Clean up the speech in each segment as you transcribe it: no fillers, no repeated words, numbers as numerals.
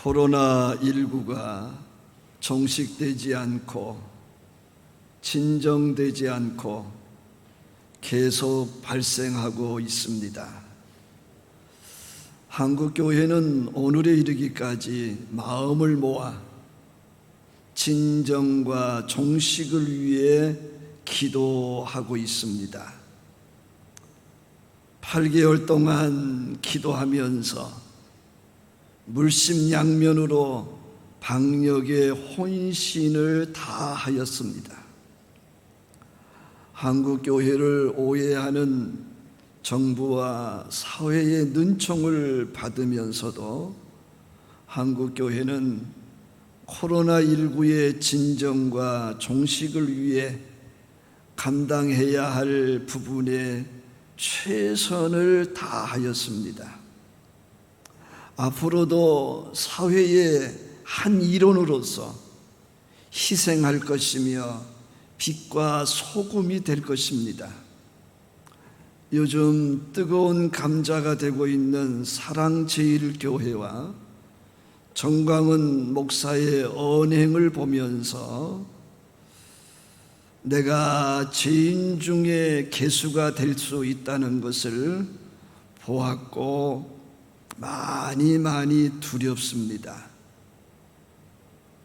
코로나19가 종식되지 않고 진정되지 않고 계속 발생하고 있습니다. 한국교회는 오늘에 이르기까지 마음을 모아 진정과 종식을 위해 기도하고 있습니다. 8개월 동안 기도하면서 물심양면으로 방역에 혼신을 다하였습니다. 한국교회를 오해하는 정부와 사회의 눈총을 받으면서도 한국교회는 코로나19의 진정과 종식을 위해 감당해야 할 부분에 최선을 다하였습니다. 앞으로도 사회의 한 일원으로서 희생할 것이며 빛과 소금이 될 것입니다. 요즘 뜨거운 감자가 되고 있는 사랑제일교회와 정광훈 목사의 언행을 보면서 내가 죄인 중에 개수가 될 수 있다는 것을 보았고 많이 두렵습니다.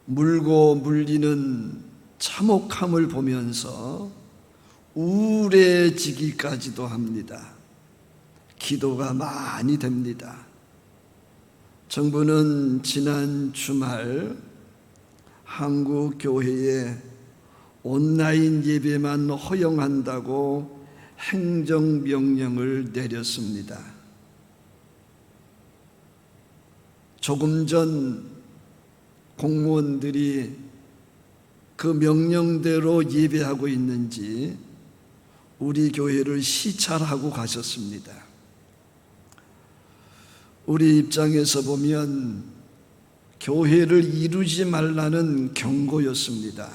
물고 물리는 참혹함을 보면서 우울해지기까지도 합니다. 기도가 많이 됩니다. 정부는 지난 주말 한국 교회에 온라인 예배만 허용한다고 행정명령을 내렸습니다. 조금 전 공무원들이 그 명령대로 예배하고 있는지 우리 교회를 시찰하고 가셨습니다. 우리 입장에서 보면 교회를 이루지 말라는 경고였습니다.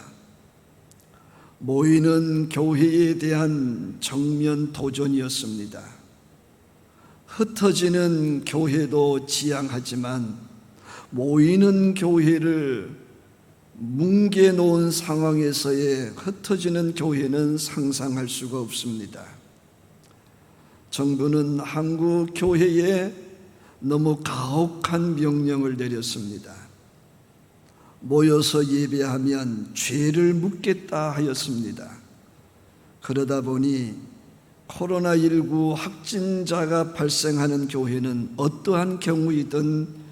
모이는 교회에 대한 정면 도전이었습니다. 흩어지는 교회도 지향하지만 모이는 교회를 뭉개놓은 상황에서의 흩어지는 교회는 상상할 수가 없습니다. 정부는 한국 교회에 너무 가혹한 명령을 내렸습니다. 모여서 예배하면 죄를 묻겠다 하였습니다. 그러다 보니 코로나19 확진자가 발생하는 교회는 어떠한 경우이든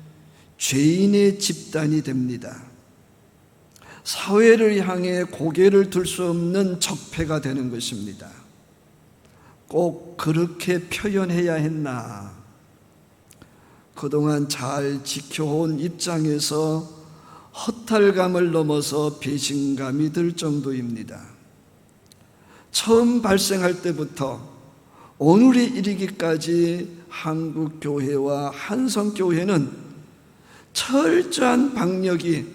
죄인의 집단이 됩니다. 사회를 향해 고개를 들 수 없는 적폐가 되는 것입니다. 꼭 그렇게 표현해야 했나? 그동안 잘 지켜온 입장에서 허탈감을 넘어서 배신감이 들 정도입니다. 처음 발생할 때부터 오늘에 이르기까지 한국교회와 한성교회는 철저한 방역이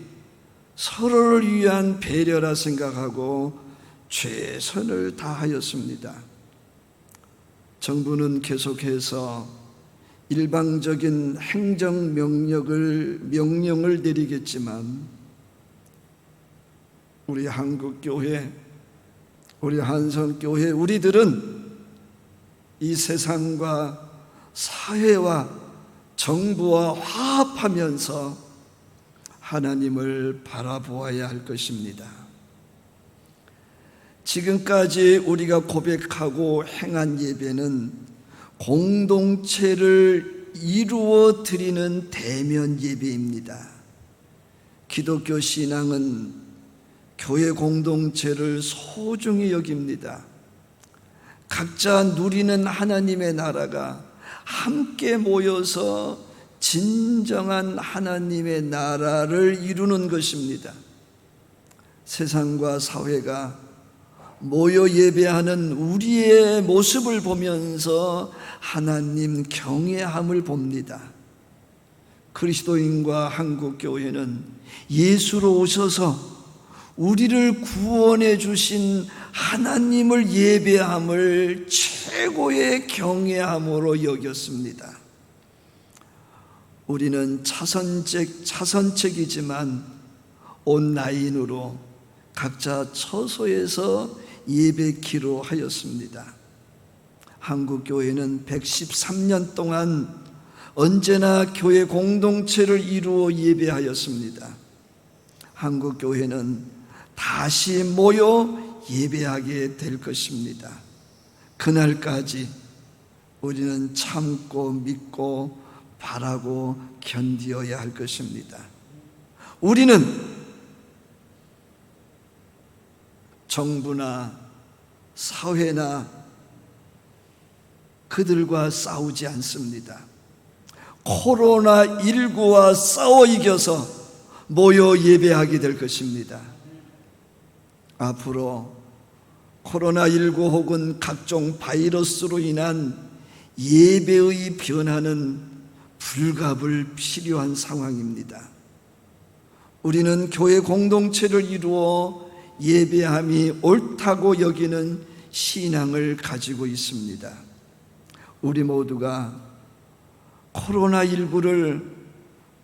서로를 위한 배려라 생각하고 최선을 다하였습니다. 정부는 계속해서 일방적인 명령을 내리겠지만 우리 한국교회, 우리 한성교회, 우리들은 이 세상과 사회와 정부와 화합하면서 하나님을 바라보아야 할 것입니다. 지금까지 우리가 고백하고 행한 예배는 공동체를 이루어 드리는 대면 예배입니다. 기독교 신앙은 교회 공동체를 소중히 여깁니다. 각자 누리는 하나님의 나라가 함께 모여서 진정한 하나님의 나라를 이루는 것입니다. 세상과 사회가 모여 예배하는 우리의 모습을 보면서 하나님 경외함을 봅니다. 그리스도인과 한국교회는 예수로 오셔서 우리를 구원해 주신 하나님을 예배함을 최고의 경외함으로 여겼습니다. 우리는 차선책이지만 온라인으로 각자 처소에서 예배키로 하였습니다. 한국교회는 113년 동안 언제나 교회 공동체를 이루어 예배하였습니다. 한국교회는 다시 모여 예배하게 될 것입니다. 그날까지 우리는 참고 믿고 바라고 견디어야 할 것입니다. 우리는 정부나 사회나 그들과 싸우지 않습니다. 코로나19와 싸워 이겨서 모여 예배하게 될 것입니다. 앞으로 코로나19 혹은 각종 바이러스로 인한 예배의 변화는 불가불 필요한 상황입니다. 우리는 교회 공동체를 이루어 예배함이 옳다고 여기는 신앙을 가지고 있습니다. 우리 모두가 코로나19를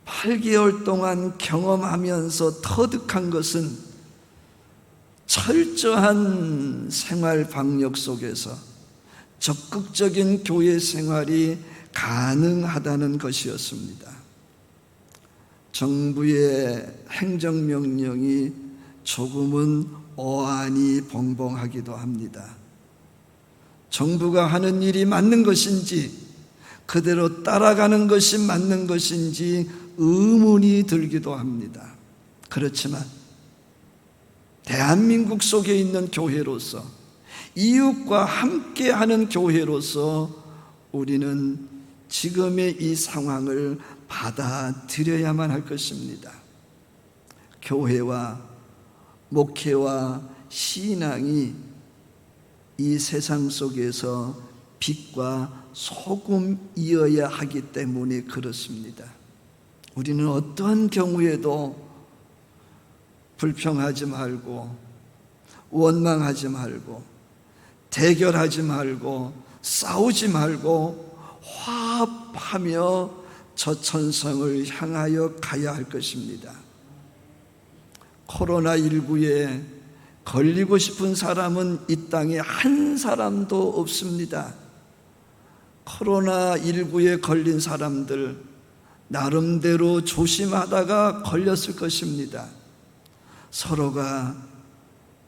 8개월 동안 경험하면서 터득한 것은 철저한 생활 방역 속에서 적극적인 교회 생활이 가능하다는 것이었습니다. 정부의 행정명령이 조금은 어안이 벙벙하기도 합니다. 정부가 하는 일이 맞는 것인지, 그대로 따라가는 것이 맞는 것인지 의문이 들기도 합니다. 그렇지만 대한민국 속에 있는 교회로서, 이웃과 함께하는 교회로서 우리는 지금의 이 상황을 받아들여야만 할 것입니다. 교회와 목회와 신앙이 이 세상 속에서 빛과 소금이어야 하기 때문에 그렇습니다. 우리는 어떠한 경우에도 불평하지 말고, 원망하지 말고, 대결하지 말고, 싸우지 말고 화합하며 저천성을 향하여 가야 할 것입니다. 코로나19에 걸리고 싶은 사람은 이 땅에 한 사람도 없습니다. 코로나19에 걸린 사람들 나름대로 조심하다가 걸렸을 것입니다. 서로가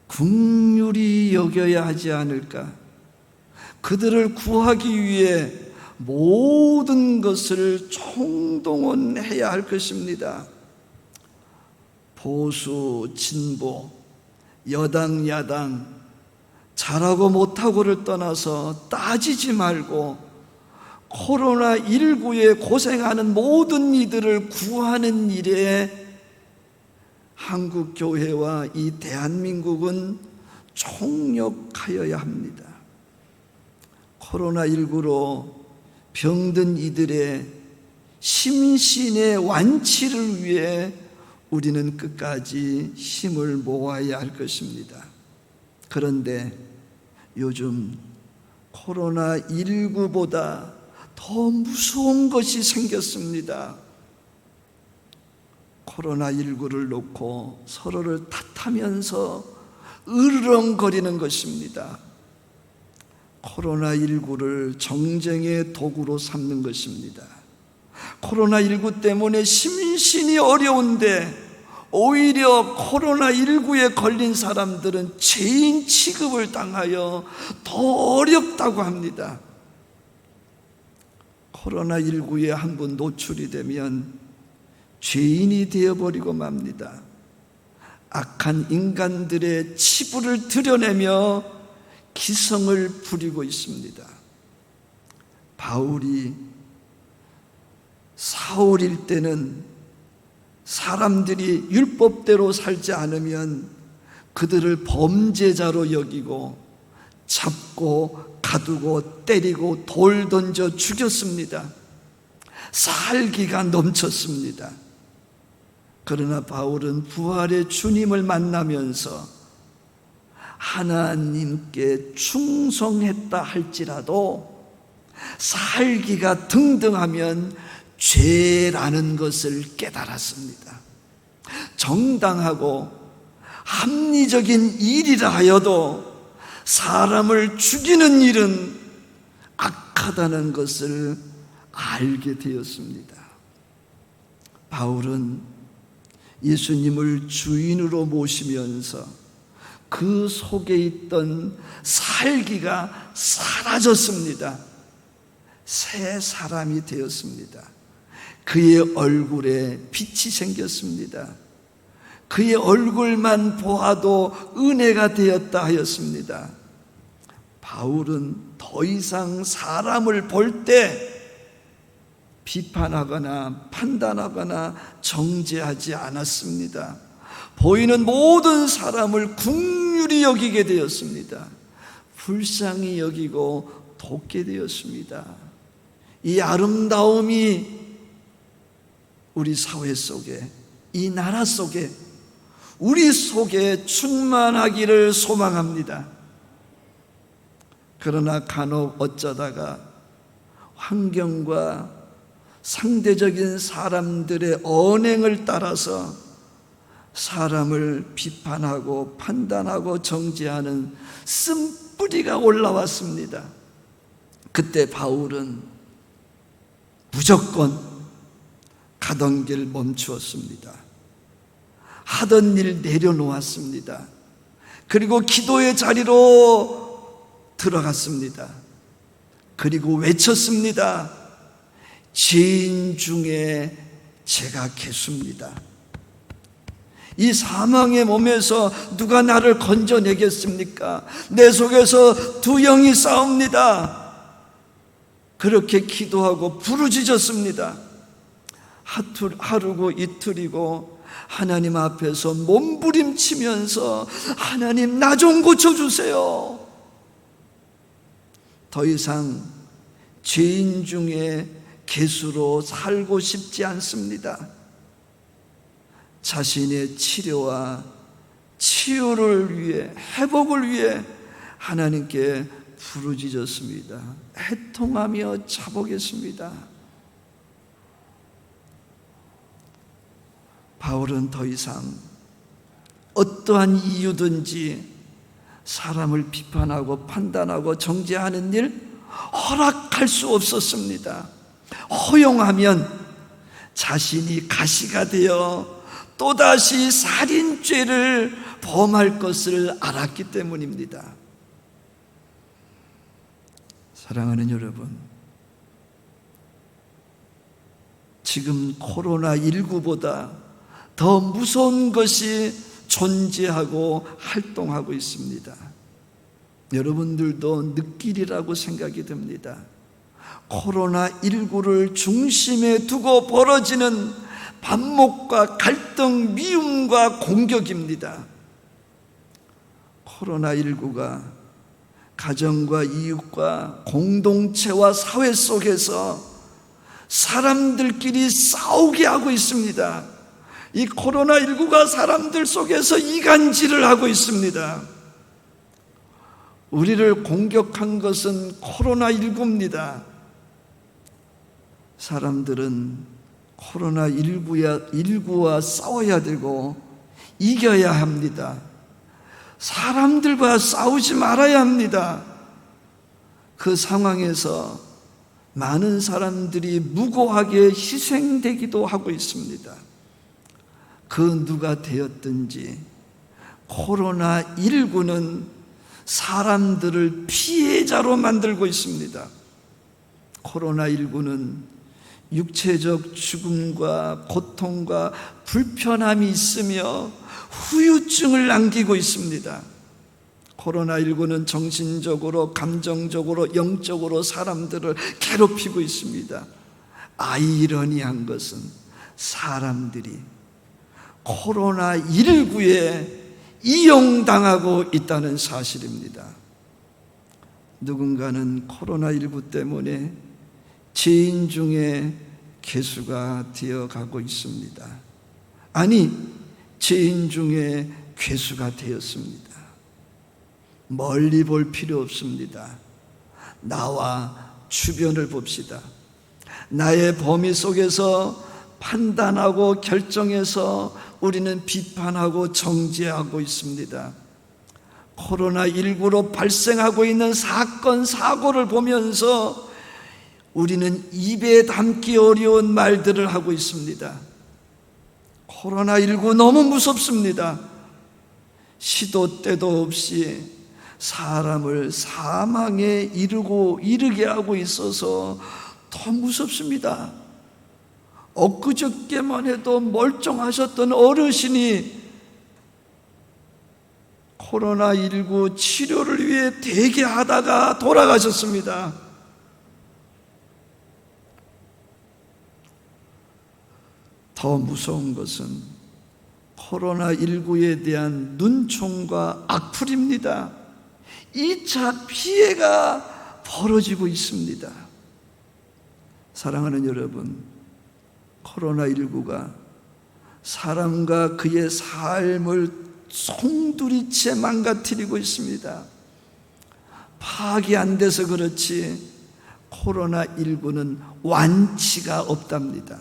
긍휼히 여겨야 하지 않을까? 그들을 구하기 위해 모든 것을 총동원해야 할 것입니다. 보수, 진보, 여당, 야당, 잘하고 못하고를 떠나서 따지지 말고 코로나19에 고생하는 모든 이들을 구하는 일에 한국교회와 이 대한민국은 총력하여야 합니다. 코로나19로 병든 이들의 심신의 완치를 위해 우리는 끝까지 힘을 모아야 할 것입니다. 그런데 요즘 코로나19보다 더 무서운 것이 생겼습니다. 코로나19를 놓고 서로를 탓하면서 으르렁거리는 것입니다. 코로나19를 정쟁의 도구로 삼는 것입니다. 코로나19 때문에 심신이 어려운데 오히려 코로나19에 걸린 사람들은 죄인 취급을 당하여 더 어렵다고 합니다. 코로나19에 한 번 노출이 되면 죄인이 되어버리고 맙니다. 악한 인간들의 치부를 드러내며 기성을 부리고 있습니다. 바울이 사울일 때는 사람들이 율법대로 살지 않으면 그들을 범죄자로 여기고 잡고 가두고 때리고 돌 던져 죽였습니다. 살기가 넘쳤습니다. 그러나 바울은 부활의 주님을 만나면서 하나님께 충성했다 할지라도 살기가 등등하면 죄라는 것을 깨달았습니다. 정당하고 합리적인 일이라 하여도 사람을 죽이는 일은 악하다는 것을 알게 되었습니다. 바울은 예수님을 주인으로 모시면서 그 속에 있던 살기가 사라졌습니다. 새 사람이 되었습니다. 그의 얼굴에 빛이 생겼습니다. 그의 얼굴만 보아도 은혜가 되었다 하였습니다. 바울은 더 이상 사람을 볼 때 비판하거나 판단하거나 정죄하지 않았습니다. 보이는 모든 사람을 긍휼히 여기게 되었습니다. 불쌍히 여기고 돕게 되었습니다. 이 아름다움이 우리 사회 속에, 이 나라 속에, 우리 속에 충만하기를 소망합니다. 그러나 간혹 어쩌다가 환경과 상대적인 사람들의 언행을 따라서 사람을 비판하고 판단하고 정죄하는 쓴뿌리가 올라왔습니다. 그때 바울은 무조건 가던 길 멈추었습니다. 하던 일 내려놓았습니다. 그리고 기도의 자리로 들어갔습니다. 그리고 외쳤습니다. 죄인 중에 제가 개수입니다. 이 사망의 몸에서 누가 나를 건져내겠습니까? 내 속에서 두 영이 싸웁니다. 그렇게 기도하고 부르짖었습니다. 하루고 이틀이고 하나님 앞에서 몸부림치면서 하나님 나 좀 고쳐주세요. 더 이상 죄인 중에 개수로 살고 싶지 않습니다. 자신의 치료와 치유를 위해, 회복을 위해 하나님께 부르짖었습니다. 애통하며 자복했습니다. 바울은 더 이상 어떠한 이유든지 사람을 비판하고 판단하고 정죄하는 일 허락할 수 없었습니다. 허용하면 자신이 가시가 되어 또다시 살인죄를 범할 것을 알았기 때문입니다. 사랑하는 여러분, 지금 코로나19보다 더 무서운 것이 존재하고 활동하고 있습니다. 여러분들도 느끼리라고 생각이 듭니다. 코로나19를 중심에 두고 벌어지는 반목과 갈등, 미움과 공격입니다. 코로나19가 가정과 이웃과 공동체와 사회 속에서 사람들끼리 싸우게 하고 있습니다. 이 코로나19가 사람들 속에서 이간질을 하고 있습니다. 우리를 공격한 것은 코로나19입니다. 사람들은 코로나19와 싸워야 되고 이겨야 합니다. 사람들과 싸우지 말아야 합니다. 그 상황에서 많은 사람들이 무고하게 희생되기도 하고 있습니다. 그 누가 되었든지 코로나19는 사람들을 피해자로 만들고 있습니다. 코로나19는 육체적 죽음과 고통과 불편함이 있으며 후유증을 남기고 있습니다. 코로나19는 정신적으로, 감정적으로, 영적으로 사람들을 괴롭히고 있습니다. 아이러니한 것은 사람들이 코로나19에 이용당하고 있다는 사실입니다. 누군가는 코로나19 때문에 죄인 중에 괴수가 되어가고 있습니다. 아니, 죄인 중에 괴수가 되었습니다. 멀리 볼 필요 없습니다. 나와 주변을 봅시다. 나의 범위 속에서 판단하고 결정해서 우리는 비판하고 정죄하고 있습니다. 코로나19로 발생하고 있는 사건, 사고를 보면서 우리는 입에 담기 어려운 말들을 하고 있습니다. 코로나19 너무 무섭습니다. 시도 때도 없이 사람을 사망에 이르게 하고 있어서 더 무섭습니다. 엊그저께만 해도 멀쩡하셨던 어르신이 코로나19 치료를 위해 대기하다가 돌아가셨습니다. 더 무서운 것은 코로나19에 대한 눈총과 악플입니다. 2차 피해가 벌어지고 있습니다. 사랑하는 여러분, 코로나19가 사람과 그의 삶을 송두리째 망가뜨리고 있습니다. 파악이 안 돼서 그렇지 코로나19는 완치가 없답니다.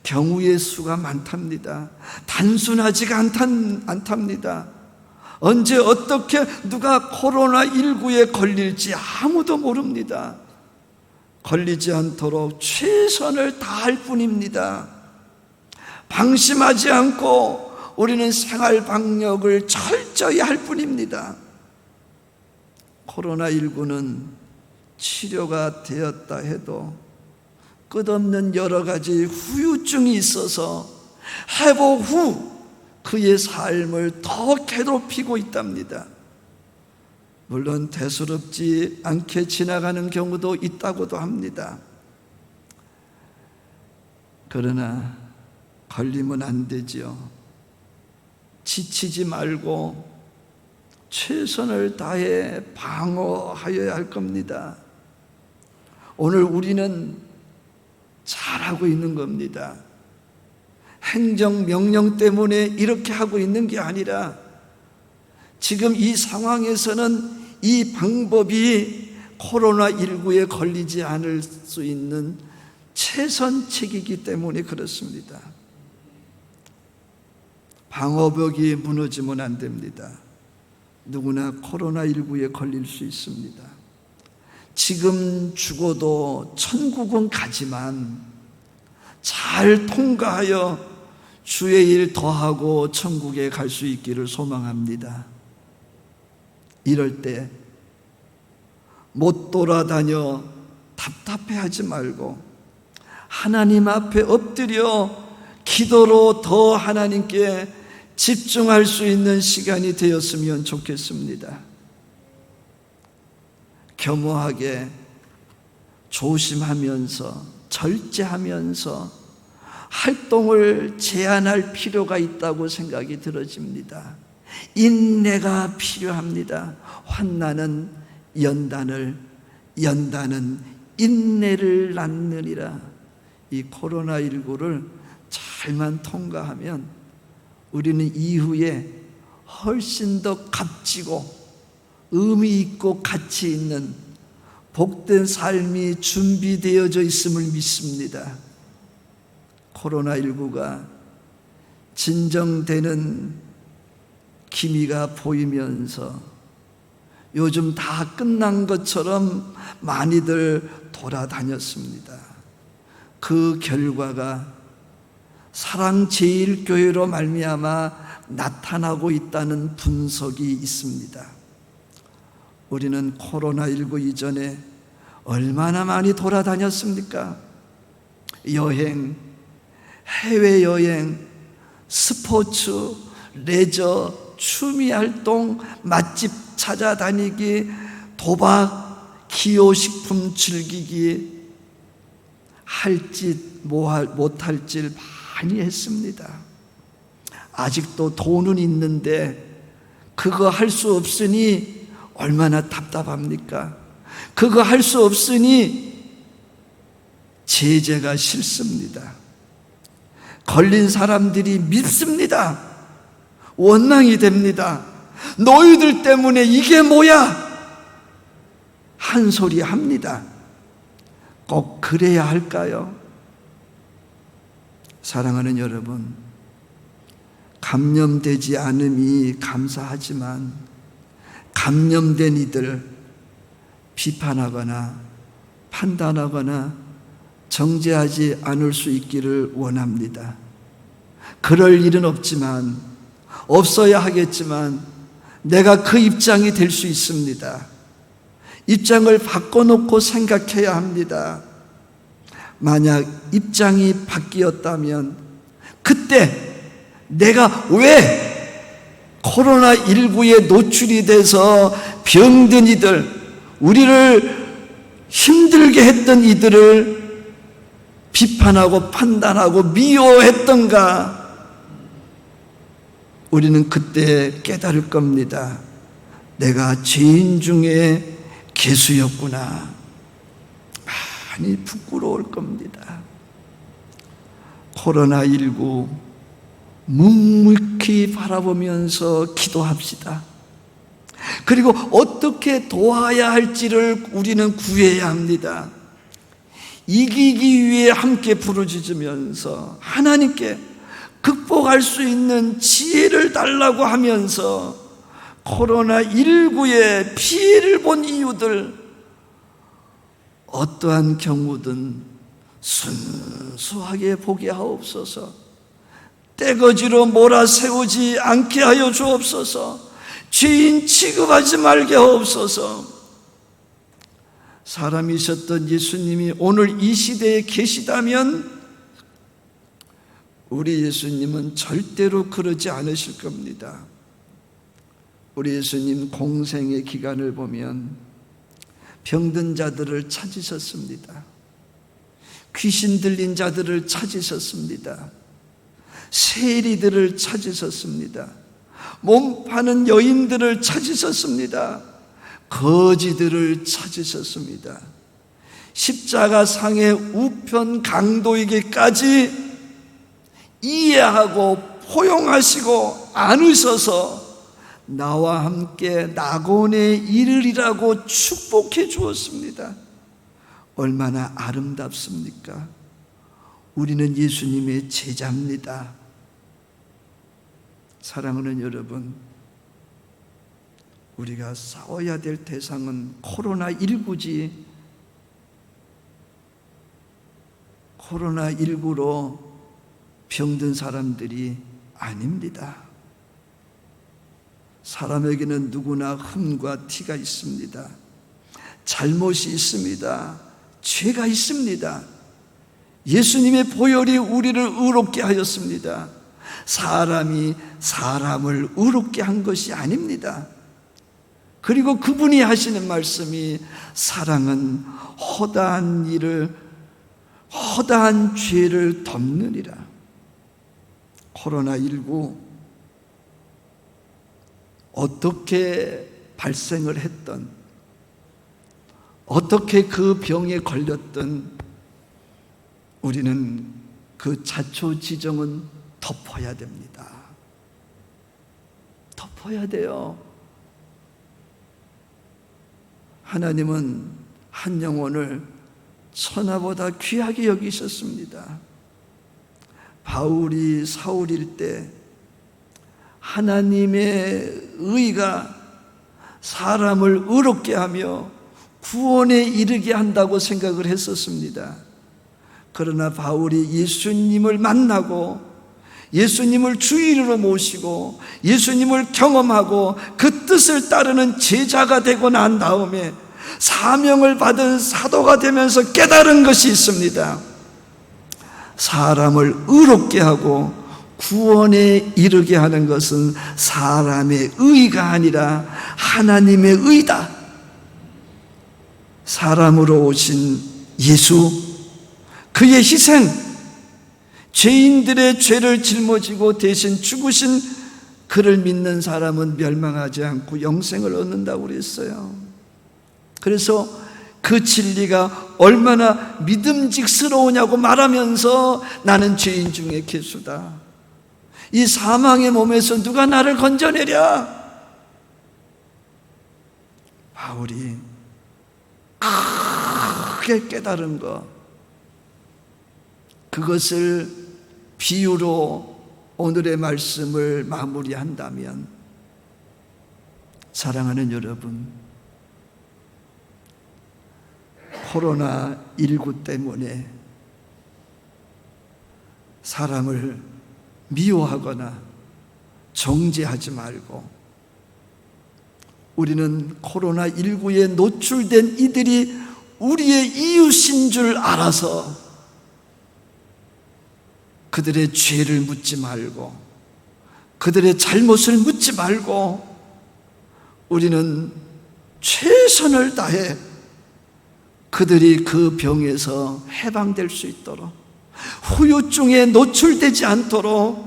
경우의 수가 많답니다. 단순하지가 않답니다. 언제 어떻게 누가 코로나19에 걸릴지 아무도 모릅니다. 걸리지 않도록 최선을 다할 뿐입니다. 방심하지 않고 우리는 생활 방역을 철저히 할 뿐입니다. 코로나19는 치료가 되었다 해도 끝없는 여러 가지 후유증이 있어서 회복 후 그의 삶을 더 괴롭히고 있답니다. 물론 대수롭지 않게 지나가는 경우도 있다고도 합니다. 그러나 걸리면 안 되지요. 지치지 말고 최선을 다해 방어하여야 할 겁니다. 오늘 우리는 잘하고 있는 겁니다. 행정명령 때문에 이렇게 하고 있는 게 아니라 지금 이 상황에서는 이 방법이 코로나19에 걸리지 않을 수 있는 최선책이기 때문에 그렇습니다. 방어벽이 무너지면 안 됩니다. 누구나 코로나19에 걸릴 수 있습니다. 지금 죽어도 천국은 가지만 잘 통과하여 주의 일 더하고 천국에 갈 수 있기를 소망합니다. 이럴 때 못 돌아다녀 답답해하지 말고 하나님 앞에 엎드려 기도로 더 하나님께 집중할 수 있는 시간이 되었으면 좋겠습니다. 겸허하게 조심하면서 절제하면서 활동을 제한할 필요가 있다고 생각이 들어집니다. 인내가 필요합니다. 환난은 연단은 인내를 낳느니라. 이 코로나19를 잘만 통과하면 우리는 이후에 훨씬 더 값지고 의미 있고 가치 있는 복된 삶이 준비되어져 있음을 믿습니다. 코로나19가 진정되는 기미가 보이면서 요즘 다 끝난 것처럼 많이들 돌아다녔습니다. 그 결과가 사랑제일교회로 말미암아 나타나고 있다는 분석이 있습니다. 우리는 코로나19 이전에 얼마나 많이 돌아다녔습니까? 여행, 해외여행, 스포츠, 레저, 취미활동, 맛집 찾아다니기, 도박, 기호식품 즐기기, 할 짓, 못할 짓 많이 했습니다. 아직도 돈은 있는데 그거 할 수 없으니 얼마나 답답합니까? 그거 할 수 없으니 제재가 싫습니다. 걸린 사람들이 밉습니다. 원망이 됩니다. 너희들 때문에 이게 뭐야? 한 소리 합니다. 꼭 그래야 할까요? 사랑하는 여러분, 감염되지 않음이 감사하지만 감염된 이들 비판하거나 판단하거나 정죄하지 않을 수 있기를 원합니다. 그럴 일은 없지만, 없어야 하겠지만 내가 그 입장이 될 수 있습니다. 입장을 바꿔놓고 생각해야 합니다. 만약 입장이 바뀌었다면 그때 내가 왜 코로나19에 노출이 돼서 병든 이들, 우리를 힘들게 했던 이들을 비판하고 판단하고 미워했던가? 우리는 그때 깨달을 겁니다. 내가 죄인 중에 괴수였구나. 많이 부끄러울 겁니다. 코로나19 묵묵히 바라보면서 기도합시다. 그리고 어떻게 도와야 할지를 우리는 구해야 합니다. 이기기 위해 함께 부르짖으면서 하나님께 극복할 수 있는 지혜를 달라고 하면서 코로나19에 피해를 본 이유들, 어떠한 경우든 순수하게 보게 하옵소서. 떼거지로 몰아세우지 않게 하여 주옵소서. 죄인 취급하지 말게 하옵소서. 사람이셨던 예수님이 오늘 이 시대에 계시다면 우리 예수님은 절대로 그러지 않으실 겁니다. 우리 예수님 공생의 기간을 보면 병든 자들을 찾으셨습니다. 귀신 들린 자들을 찾으셨습니다. 세리들을 찾으셨습니다. 몸 파는 여인들을 찾으셨습니다. 거지들을 찾으셨습니다. 십자가 상의 우편 강도에게까지 이해하고 포용하시고 안으셔서 나와 함께 낙원에 이르리라고 축복해 주었습니다. 얼마나 아름답습니까? 우리는 예수님의 제자입니다. 사랑하는 여러분, 우리가 싸워야 될 대상은 코로나19지, 코로나19로 병든 사람들이 아닙니다. 사람에게는 누구나 흠과 티가 있습니다. 잘못이 있습니다. 죄가 있습니다. 예수님의 보혈이 우리를 의롭게 하였습니다. 사람이 사람을 의롭게 한 것이 아닙니다. 그리고 그분이 하시는 말씀이 사랑은 허다한 일을, 허다한 죄를 덮느니라. 코로나19 어떻게 발생을 했던, 어떻게 그 병에 걸렸던 우리는 그 자초지정은 덮어야 됩니다. 덮어야 돼요. 하나님은 한 영혼을 천하보다 귀하게 여기셨습니다. 바울이 사울일 때 하나님의 의가 사람을 의롭게 하며 구원에 이르게 한다고 생각을 했었습니다. 그러나 바울이 예수님을 만나고 예수님을 주인으로 모시고 예수님을 경험하고 그 뜻을 따르는 제자가 되고 난 다음에 사명을 받은 사도가 되면서 깨달은 것이 있습니다. 사람을 의롭게 하고 구원에 이르게 하는 것은 사람의 의가 아니라 하나님의 의다. 사람으로 오신 예수, 그의 희생, 죄인들의 죄를 짊어지고 대신 죽으신 그를 믿는 사람은 멸망하지 않고 영생을 얻는다고 그랬어요. 그래서 그 진리가 얼마나 믿음직스러우냐고 말하면서 나는 죄인 중에 괴수다. 이 사망의 몸에서 누가 나를 건져내랴? 바울이 크게 깨달은 것, 그것을 비유로 오늘의 말씀을 마무리한다면, 사랑하는 여러분, 코로나19 때문에 사람을 미워하거나 정죄하지 말고, 우리는 코로나19에 노출된 이들이 우리의 이웃인 줄 알아서 그들의 죄를 묻지 말고, 그들의 잘못을 묻지 말고, 우리는 최선을 다해 그들이 그 병에서 해방될 수 있도록, 후유증에 노출되지 않도록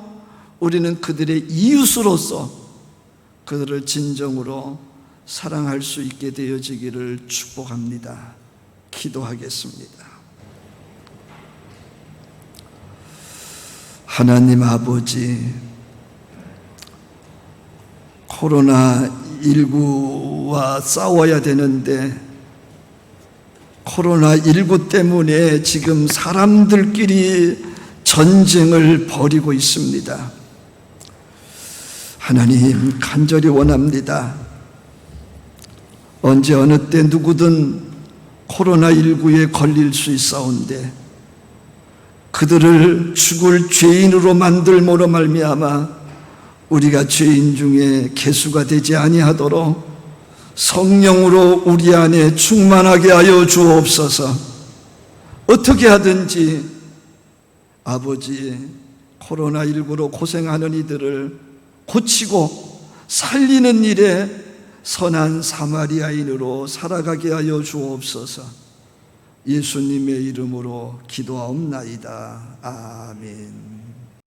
우리는 그들의 이웃으로서 그들을 진정으로 사랑할 수 있게 되어지기를 축복합니다. 기도하겠습니다. 하나님 아버지, 코로나19와 싸워야 되는데 코로나19 때문에 지금 사람들끼리 전쟁을 벌이고 있습니다. 하나님, 간절히 원합니다. 언제 어느 때 누구든 코로나19에 걸릴 수 있사온데 그들을 죽을 죄인으로 만들므로 말미암아 우리가 죄인 중에 계수가 되지 아니하도록 성령으로 우리 안에 충만하게 하여 주옵소서. 어떻게 하든지 아버지, 코로나19로 고생하는 이들을 고치고 살리는 일에 선한 사마리아인으로 살아가게 하여 주옵소서. 예수님의 이름으로 기도하옵나이다. 아멘.